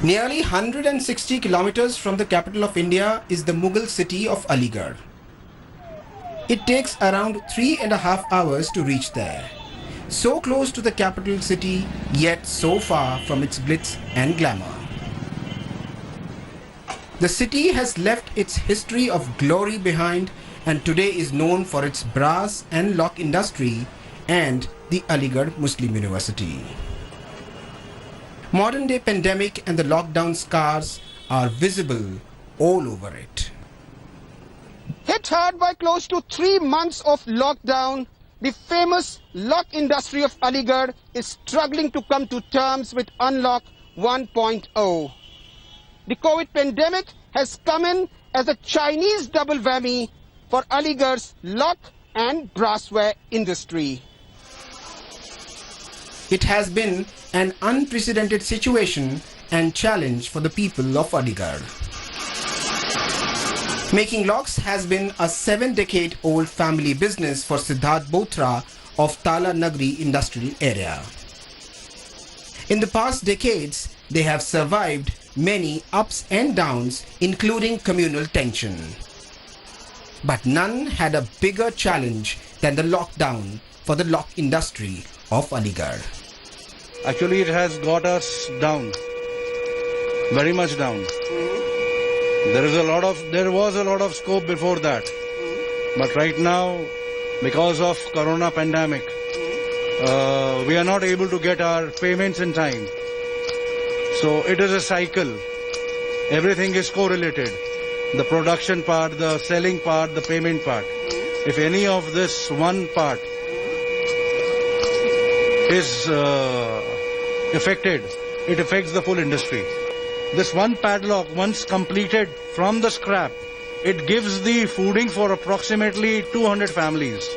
Nearly 160 kilometers from the capital of India is the Mughal city of Aligarh. It takes around 3.5 hours to reach there. So close to the capital city, yet so far from its glitz and glamour. The city has left its history of glory behind and today is known for its brass and lock industry and the Aligarh Muslim University. Modern day pandemic and the lockdown scars are visible all over it. Hit hard by close to 3 months of lockdown, the famous lock industry of Aligarh is struggling to come to terms with Unlock 1.0. The COVID pandemic has come in as a Chinese double whammy for Aligarh's lock and brassware industry. It has been an unprecedented situation and challenge for the people of Aligarh. Making locks has been a 7-decade-old family business for Siddharth Bothra of Tala Nagri industrial area. In the past decades, they have survived many ups and downs, including communal tension. But none had a bigger challenge than the lockdown for the lock industry of Aligarh. Actually, it has got us down, very much down. There was a lot of scope before that, but right now, because of Corona pandemic, we are not able to get our payments in time. So it is a cycle. Everything is correlated. The production part, the selling part, the payment part. If any of this one part is affected, it affects the full industry. This one padlock, once completed from the scrap, it gives the fooding for approximately 200 families.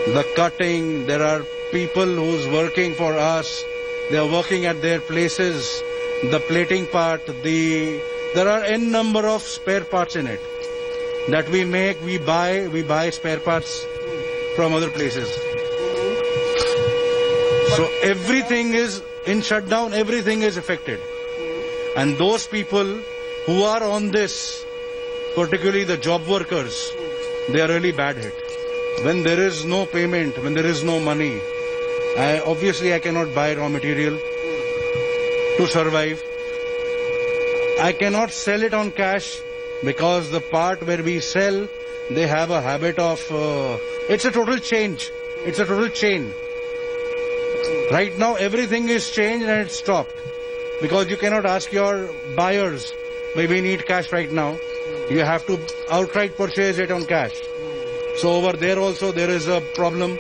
The cutting, there are people who's working for us, they are working at their places, the plating part, there are n number of spare parts in it that we make, we buy spare parts from other places. So everything is in shutdown, everything is affected. And those people who are on this, particularly the job workers, they are really bad hit. When there is no payment, when there is no money, obviously I cannot buy raw material to survive. I cannot sell it on cash because the part where we sell, they have a habit of, it's a total change. It's a total chain. Right now everything is changed and it's stopped. Because you cannot ask your buyers, we need cash right now. You have to outright purchase it on cash. So over there also there is a problem.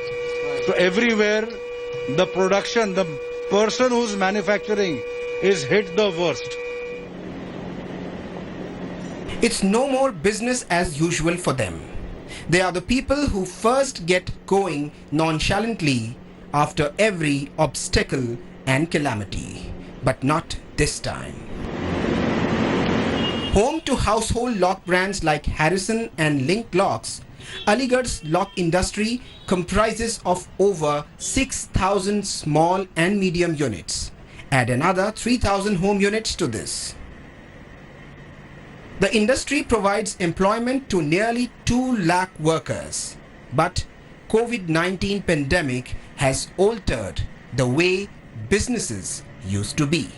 So everywhere the production, the person who's manufacturing is hit the worst. It's no more business as usual for them. They are the people who first get going nonchalantly after every obstacle and calamity. But not this time. Home to household lock brands like Harrison and Link Locks, Aligarh's lock industry comprises of over 6,000 small and medium units. Add another 3,000 home units to this. The industry provides employment to nearly 2 lakh workers. But COVID-19 pandemic has altered the way businesses used to be.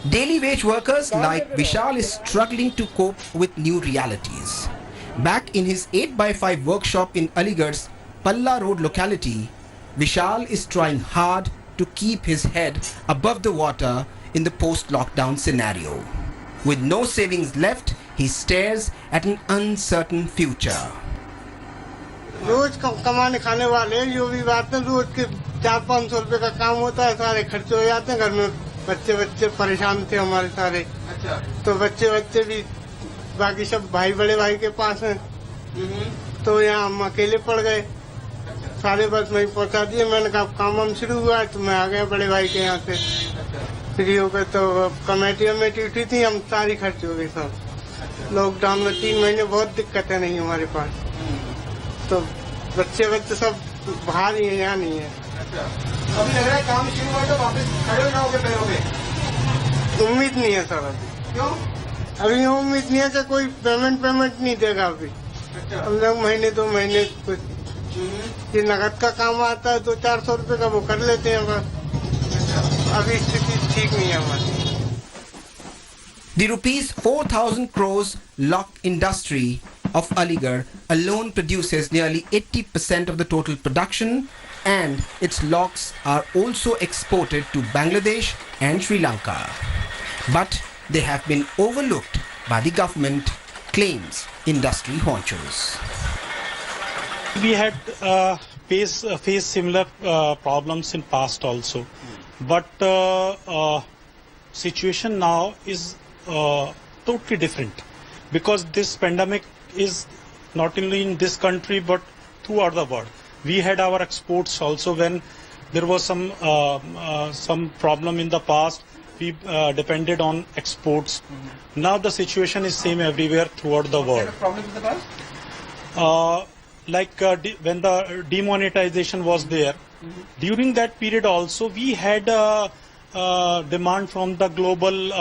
Daily wage workers like Vishal is struggling to cope with new realities. Back in his 8x5 workshop in Aligarh's Palla Road locality, Vishal is trying hard to keep his head above the water in the post-lockdown scenario. With no savings left, he stares at an uncertain future. रोज कमाने खाने वाले जो भी बात है रोज के 400-500 रुपए का काम होता है, सारे खर्चे हो जाते हैं घर में। बच्चे परेशान थे हमारे सारे। अच्छा। तो बच्चे भी बाकी सब भाई बड़े भाई के पास हैं, तो यहाँ हम अकेले पड़ गए। सारे बस मैं पहुँचा दिए। मैंने कहा काम शुरू हुआ है तो मैं आ गया बड़े भाई के यहाँ से। फ्री हो गए तो कमेटी उठी थी, हम सारी खर्च हो गई सब। लॉकडाउन में 3 महीने बहुत दिक्कतें नहीं हमारे पास। तो बच्चे सब बाहर ही है, यहाँ नहीं है। अभी लग रहा है काम शुरू हुआ तो वापस खड़े हो जाओगे पैरों पे? उम्मीद नहीं है सर अभी। क्यों? अभी उम्मीद नहीं है कि कोई पेमेंट नहीं देगा अभी। हम लोग महीने 2 महीने कुछ ये नगद का काम आता है 200-400 रुपए का वो कर लेते हैं बस। अभी स्थिति ठीक नहीं है हमारी। The rupees 4,000 crores lock industry of Aligarh alone produces nearly 80% of the total production, and its locks are also exported to Bangladesh and Sri Lanka. But they have been overlooked by the government, claims industry honchos. We had faced similar problems in past also, but situation now is totally different, because this pandemic is not only in this country but throughout the world. We had our exports also when there was some problem in the past. We depended on exports. Now the situation is same everywhere throughout the world. What kind of problems in the past? When the demonetization was there, during that period also we had demand from the global,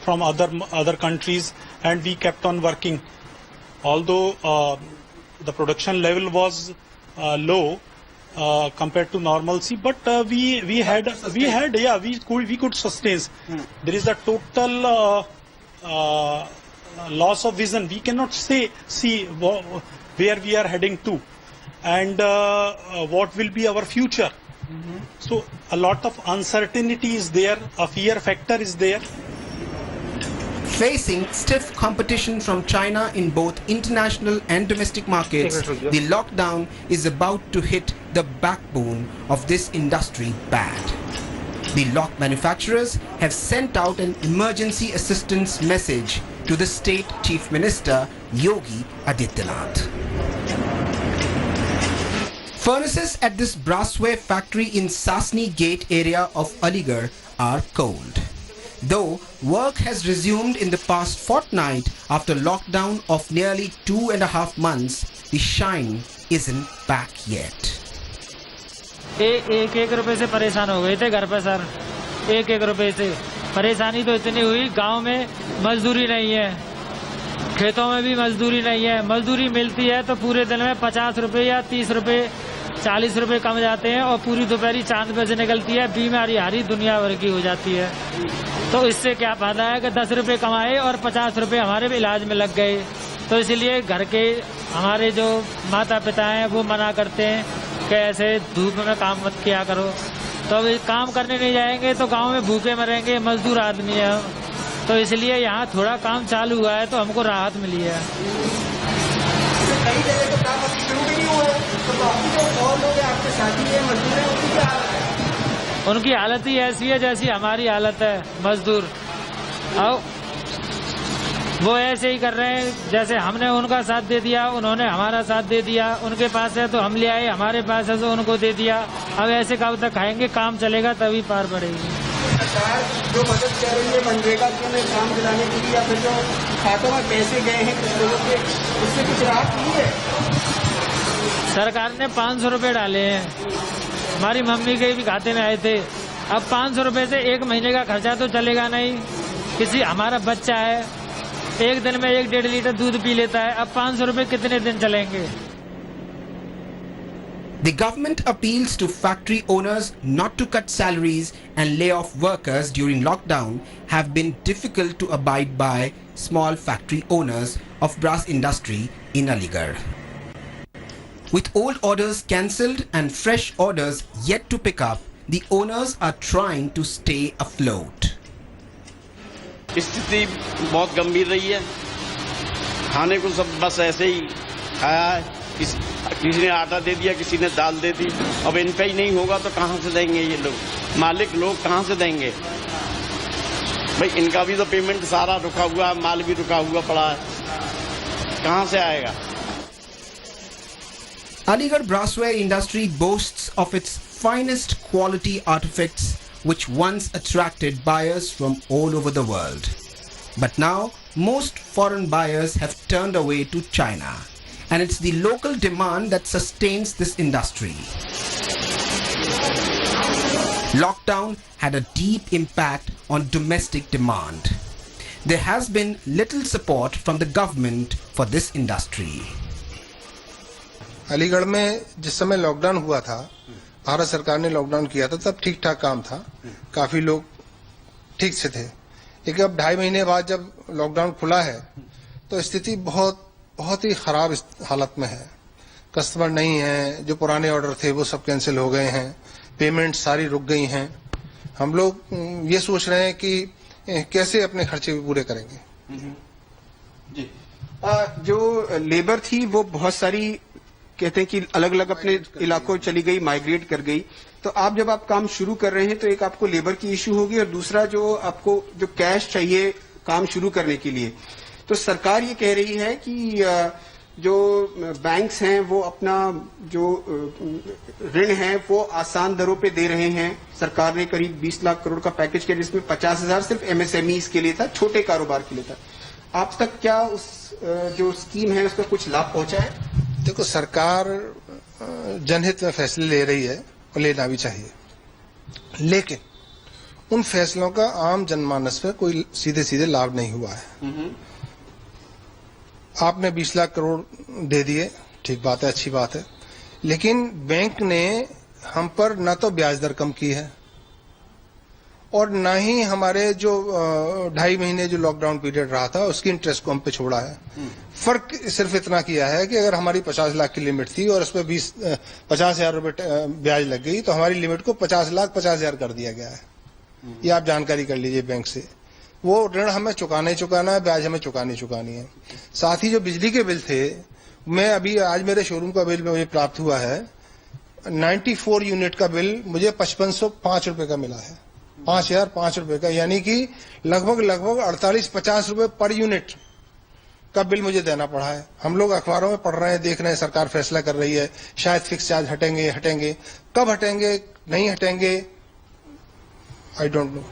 from other countries, and we kept on working. Although the production level was low compared to normalcy, but we could sustain. There is a total loss of vision. We cannot see where we are heading to, and what will be our future. So a lot of uncertainty is there, a fear factor is there. Facing stiff competition from China in both international and domestic markets, the lockdown is about to hit the backbone of this industry bad. The lock manufacturers have sent out an emergency assistance message to the State Chief Minister Yogi Adityanath. Furnaces at this brassware factory in Sasni Gate area of Aligarh are cold. Though work has resumed in the past fortnight after lockdown of nearly 2.5 months, the shine isn't back yet. एक रुपए से परेशान हो गए थे घर पे sir. एक रुपए से परेशानी तो इतनी हुई, गांव में मजदूरी नहीं है, खेतों में भी मजदूरी नहीं है। मजदूरी मिलती है तो पूरे दिन में 50 रुपए या 30 रुपए 40 रुपए कम जाते हैं, और पूरी दोपहरी चांद पे से निकलती है, बीमारी हारी दुनिया भर की हो जाती है। तो इससे क्या फायदा है कि 10 रुपए कमाए और 50 रुपए हमारे भी इलाज में लग गए। तो इसलिए घर के हमारे जो माता पिता हैं वो मना करते हैं कि ऐसे धूप में काम मत किया करो। तो अब काम करने नहीं जाएंगे तो गांव में भूखे मरेंगे, मजदूर आदमी है। तो इसलिए यहाँ थोड़ा काम चालू हुआ है तो हमको राहत मिली है। कई जगह तो काम अभी शुरू भी नहीं हुआ है, तो बाकी जो और लोग हैं आपके साथी हैं मजदूर हैं, उनकी क्या हालत है? उनकी हालत ही ऐसी है जैसी हमारी हालत है मजदूर। अब वो ऐसे ही कर रहे हैं जैसे हमने उनका साथ दे दिया, उन्होंने हमारा साथ दे दिया। उनके पास है तो हम ले आए, हमारे पास है तो उनको दे दिया। अब ऐसे कब तक खाएंगे? काम चलेगा तभी पार पड़ेगी। सरकार जो मदद कर रही है मनरेगा में काम दिलाने के लिए, या फिर जो खातों में पैसे गए हैं कुछ लोगों के, उससे कुछ राहत मिली है? सरकार ने 500 रुपए डाले हैं, हमारी मम्मी के भी खाते में आए थे। अब 500 रुपए से 1 महीने का खर्चा तो चलेगा नहीं। किसी हमारा बच्चा है एक दिन में 1-1.5 लीटर दूध पी लेता है, अब 500 रुपए कितने दिन चलेंगे? The government appeals to factory owners not to cut salaries and lay off workers during lockdown have been difficult to abide by small factory owners of brass industry in Aligarh. With old orders cancelled and fresh orders yet to pick up, the owners are trying to stay afloat. स्थिति बहुत गंभीर रही है। खाने को सब बस ऐसे ही खाया है, किसी ने आटा दे दिया, किसी ने दाल दे दी। अब इन पे ही नहीं होगा तो कहाँ से देंगे ये लोग? मालिक लोग कहाँ से देंगे भाई? इनका भी तो पेमेंट सारा रुका हुआ है, माल भी रुका हुआ पड़ा है, कहाँ से आएगा? Aligarh brassware industry boasts of its finest quality artifacts which once attracted buyers from all over the world. But now most foreign buyers have turned away to China, and it's the local demand that sustains this industry. Lockdown had a deep impact on domestic demand. There has been little support from the government for this industry. Aligarh में जिस समय lockdown हुआ था, भारत सरकार ने lockdown किया था, तब ठीक ठाक काम था, काफी लोग ठीक से थे। लेकिन अब 2.5 महीने बाद जब लॉकडाउन खुला है तो स्थिति बहुत ही खराब हालत में है। कस्टमर नहीं है, जो पुराने ऑर्डर थे वो सब कैंसिल हो गए हैं, पेमेंट सारी रुक गई हैं। हम लोग ये सोच रहे हैं कि कैसे अपने खर्चे भी पूरे करेंगे। जी, जो लेबर थी वो बहुत सारी कहते हैं कि अलग अलग अपने इलाकों चली गई, माइग्रेट कर गई। तो आप जब आप काम शुरू कर रहे हैं तो एक आपको लेबर की इश्यू होगी और दूसरा जो आपको जो कैश चाहिए काम शुरू करने के लिए। तो सरकार ये कह रही है कि जो बैंक्स हैं वो अपना जो ऋण है वो आसान दरों पे दे रहे हैं। सरकार ने करीब 20 लाख करोड़ का पैकेज किया जिसमें 50,000 सिर्फ एमएसएमईज के लिए था, छोटे कारोबार के लिए था। आप तक क्या उस जो स्कीम है उसका कुछ लाभ पहुंचा है? देखो, सरकार जनहित में फैसले ले रही है और लेना भी चाहिए, लेकिन उन फैसलों का आम जनमानस पे कोई सीधे सीधे लाभ नहीं हुआ है। आपने 20 लाख करोड़ दे दिए, ठीक बात है, अच्छी बात है, लेकिन बैंक ने हम पर न तो ब्याज दर कम की है और न ही हमारे जो 2.5 महीने जो लॉकडाउन पीरियड रहा था उसकी इंटरेस्ट को हम पे छोड़ा है। फर्क सिर्फ इतना किया है कि अगर हमारी 50 लाख की लिमिट थी और उसमें 50,000 रुपए ब्याज लग गई तो हमारी लिमिट को 50,50,000 कर दिया गया है। ये आप जानकारी कर लीजिए बैंक से। वो ऋण हमें चुकाना ही चुकाना है, ब्याज हमें चुकानी है। साथ ही जो बिजली के बिल थे, मैं अभी आज मेरे शोरूम का बिल मुझे प्राप्त हुआ है, 94 यूनिट का बिल मुझे 5505 रुपए का मिला है, 5,005 रुपए का, यानी कि लगभग 48-50 रुपए पर यूनिट का बिल मुझे देना पड़ा है। हम लोग अखबारों में पढ़ रहे हैं, देख रहे हैं, सरकार फैसला कर रही है, शायद फिक्स चार्ज हटेंगे, कब हटेंगे, नहीं हटेंगे, I don't know.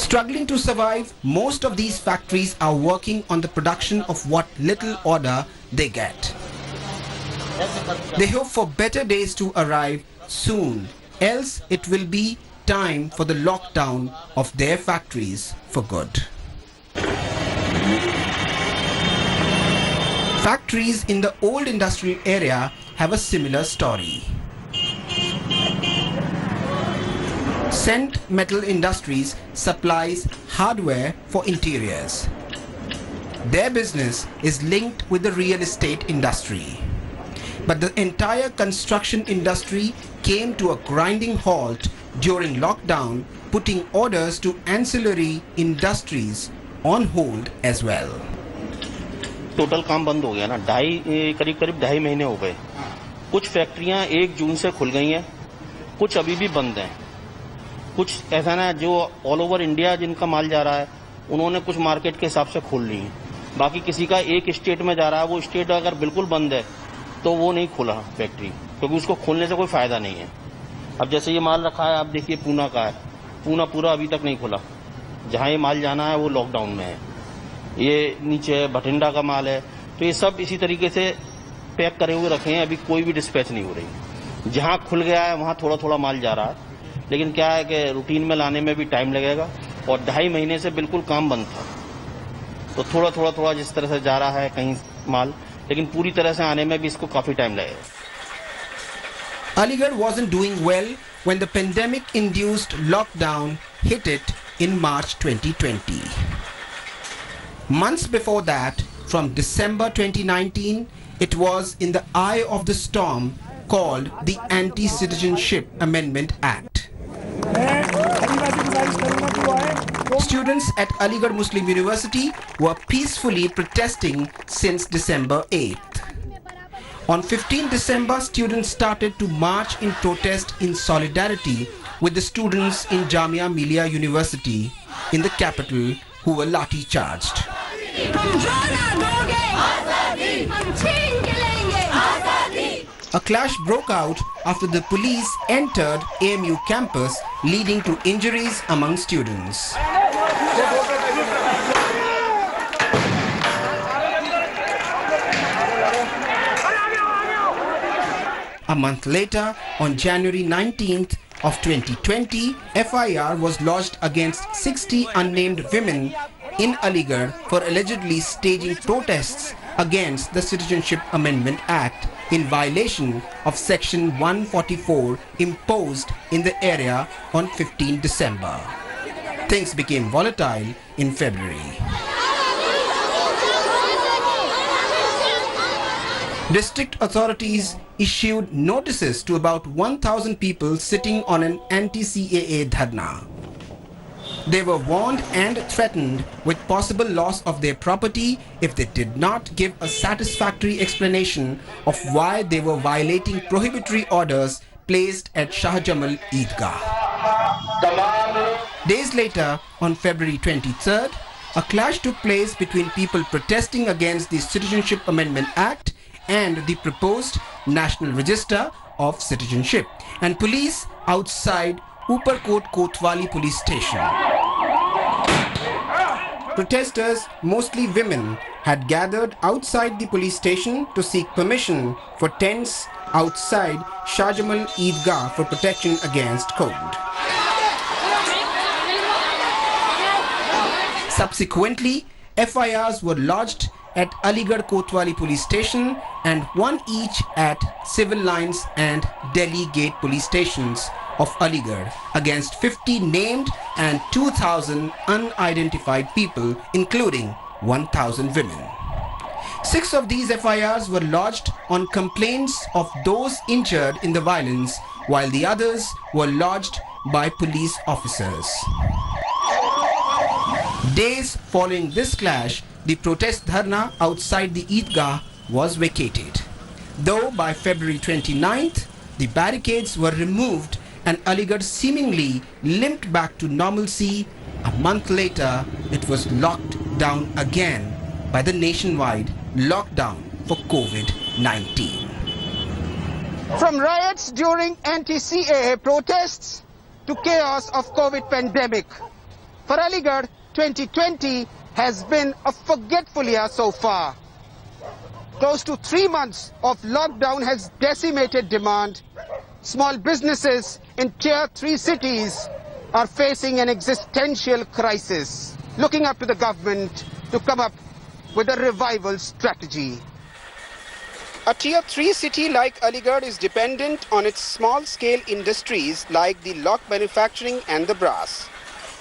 Struggling to survive, most of these factories are working on the production of what little order they get. They hope for better days to arrive soon, else it will be time for the lockdown of their factories for good. Factories in the old industrial area have a similar story. Cent Metal Industries supplies hardware for interiors. Their business is linked with the real estate industry. But the entire construction industry came to a grinding halt during lockdown, putting orders to ancillary industries on hold as well. Total काम बंद हो गया ना, करीब 2.5 महीने हो गए। कुछ फैक्ट्रियां 1 जून से खुल गई हैं, कुछ अभी भी बंद हैं। कुछ ऐसा ना जो ऑल ओवर इंडिया जिनका माल जा रहा है उन्होंने कुछ मार्केट के हिसाब से खोल ली है। बाकी किसी का एक स्टेट में जा रहा है, वो स्टेट अगर बिल्कुल बंद है तो वो नहीं खोला फैक्ट्री, क्योंकि उसको खोलने से कोई फायदा नहीं है। अब जैसे ये माल रखा है, आप देखिए पूना का है, पूना पूरा अभी तक नहीं खुला। जहाँ ये माल जाना है वो लॉकडाउन में है। ये नीचे भटिंडा का माल है, तो ये सब इसी तरीके से पैक करे हुए रखे हैं, अभी कोई भी डिस्पैच नहीं हो रही। जहाँ खुल गया है वहाँ थोड़ा थोड़ा माल जा रहा है, लेकिन क्या है कि रूटीन में लाने में भी टाइम लगेगा और 2.5 महीने से बिल्कुल काम बंद था, तो थोड़ा जिस तरह से जा रहा है कहीं माल, लेकिन पूरी तरह से आने में भी इसको काफी टाइम लगेगा। Aligarh wasn't doing well when the pandemic-induced lockdown hit it in March 2020. Months before that, from December 2019, it was in the eye of the storm called the Anti-Citizenship Amendment Act. Students at Aligarh Muslim University were peacefully protesting since December 8th. On 15 December, students started to march in protest in solidarity with the students in Jamia Millia University in the capital who were lathi charged. A clash broke out after the police entered AMU campus, leading to injuries among students. A month later, on January 19th, of 2020, FIR was lodged against 60 unnamed women in Aligarh for allegedly staging protests against the Citizenship Amendment Act in violation of Section 144 imposed in the area on 15 December. Things became volatile in February. District authorities issued notices to about 1,000 people sitting on an anti-CAA dharna. They were warned and threatened with possible loss of their property if they did not give a satisfactory explanation of why they were violating prohibitory orders placed at Shah Jamal Eidgah. Days later, on February 23rd, a clash took place between people protesting against the Citizenship Amendment Act and the proposed National Register of Citizenship, and police outside Uparkot Kotwali police station. Protesters, mostly women, had gathered outside the police station to seek permission for tents outside Shah Jamal Eidgah for protection against cold. Subsequently, FIRs were lodged at Aligarh Kotwali police station and one each at Civil Lines and Delhi Gate police stations of Aligarh against 50 named and 2,000 unidentified people, including 1,000 women. 6 of these FIRs were lodged on complaints of those injured in the violence, while the others were lodged by police officers. Days following this clash, the protest dharna outside the Eidgah was vacated. Though by February 29th, the barricades were removed and Aligarh seemingly limped back to normalcy, a month later it was locked down again by the nationwide lockdown for COVID-19. From riots during anti-CAA protests to chaos of COVID pandemic, for Aligarh, 2020 has been a forgetful year so far. Close to 3 months of lockdown has decimated demand. Small businesses in Tier 3 cities are facing an existential crisis, looking up to the government to come up with a revival strategy. A Tier 3 city like Aligarh is dependent on its small-scale industries like the lock manufacturing and the brass.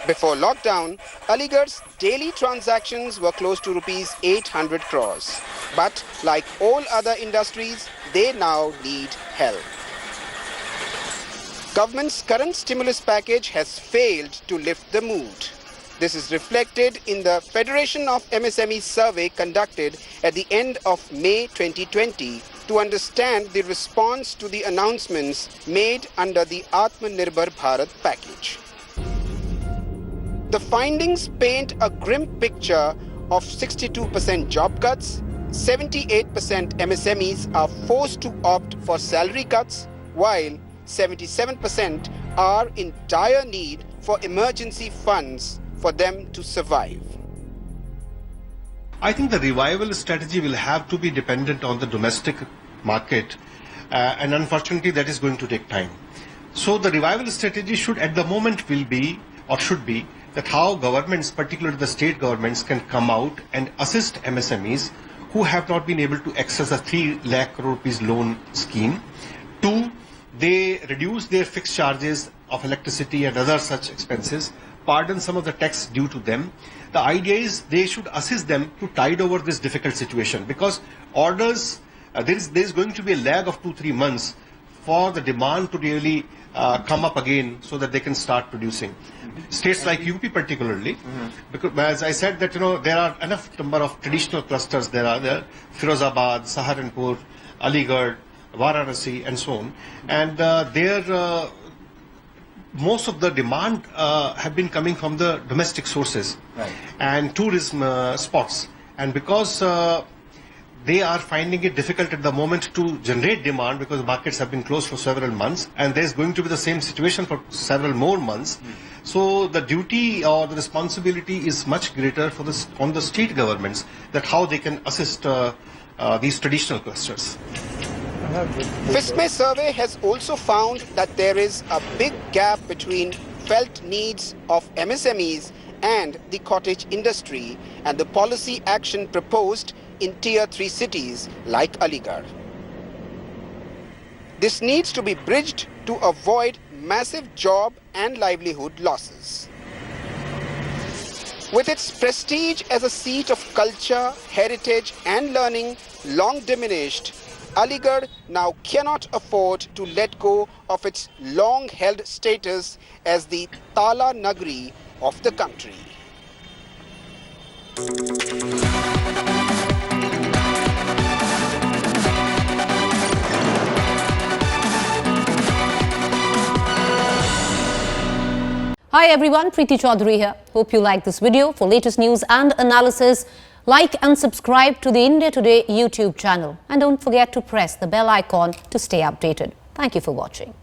Before lockdown, Aligarh's daily transactions were close to rupees 800 crores. But like all other industries, they now need help. Government's current stimulus package has failed to lift the mood. This is reflected in the Federation of MSMEs survey conducted at the end of May 2020 to understand the response to the announcements made under the Atmanirbhar Bharat package. The findings paint a grim picture of 62% job cuts, 78% MSMEs are forced to opt for salary cuts, while 77% are in dire need for emergency funds for them to survive. I think the revival strategy will have to be dependent on the domestic market, and unfortunately that is going to take time. So the revival strategy should at the moment should be that how governments, particularly the state governments, can come out and assist MSMEs who have not been able to access a 3 lakh crore rupees loan scheme. 2, they reduce their fixed charges of electricity and other such expenses, pardon some of the tax due to them. The idea is they should assist them to tide over this difficult situation, because orders, there is going to be a lag of 2-3 months for the demand to really come up again so that they can start producing. States like UP particularly, because as I said that there are enough number of traditional clusters there, Firozabad, Saharanpur, Aligarh, Varanasi and so on, and there most of the demand have been coming from the domestic sources, right, and tourism spots, and because they are finding it difficult at the moment to generate demand because the markets have been closed for several months, and there's going to be the same situation for several more months. So the duty or the responsibility is much greater for on the state governments, that how they can assist these traditional clusters. FISME survey has also found that there is a big gap between felt needs of MSMEs and the cottage industry and the policy action proposed in Tier 3 cities like Aligarh. This needs to be bridged to avoid massive job and livelihood losses. With its prestige as a seat of culture, heritage and learning long diminished, Aligarh now cannot afford to let go of its long-held status as the Tala Nagri of the country. Hi everyone, Preeti Chaudhary here. Hope you like this video. For latest news and analysis, like and subscribe to the India Today YouTube channel. And don't forget to press the bell icon to stay updated. Thank you for watching.